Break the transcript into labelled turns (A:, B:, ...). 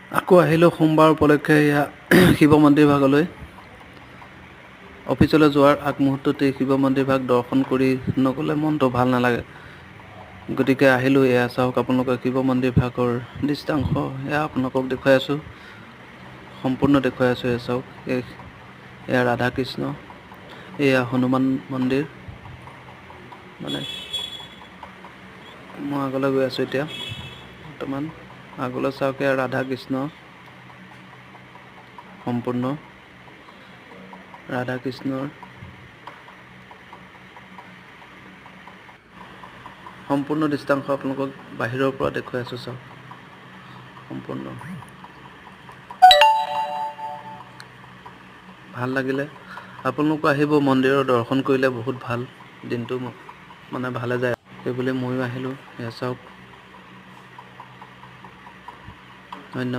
A: আকৌ আহিলোঁ সোমবাৰ উপলক্ষে এয়া শিৱ মন্দিৰ ভাগলৈ। অফিচলৈ যোৱাৰ আগমুহূৰ্ততেই শিৱ মন্দিৰ ভাগ দৰ্শন কৰি নগ'লে মনটো ভাল নালাগে। গতিকে আহিলোঁ। এয়া চাওক আপোনালোকে শিৱ মন্দিৰ ভাগৰ দৃশ্যাংশ এয়া আপোনালোকক দেখুৱাই আছোঁ, সম্পূৰ্ণ দেখুৱাই আছোঁ। এয়া চাওক, এয়া ৰাধা কৃষ্ণ, এয়া হনুমান মন্দিৰ। মানে মই আগলৈ গৈ আছোঁ এতিয়া। বৰ্তমান আগলৈ চাওক, এয়া ৰাধা কৃষ্ণ, সম্পূৰ্ণ ৰাধা কৃষ্ণৰ সম্পূৰ্ণ দৃশ্যাংশ আপোনালোকক বাহিৰৰ পৰা দেখুৱাই আছোঁ। চাওক, সম্পূৰ্ণ ভাল লাগিলে। আপোনালোকো আহিব, মন্দিৰৰ দৰ্শন কৰিলে বহুত ভাল, দিনটো মানে ভালে যায়। সেইবুলি ময়ো আহিলোঁ। এয়া চাওক।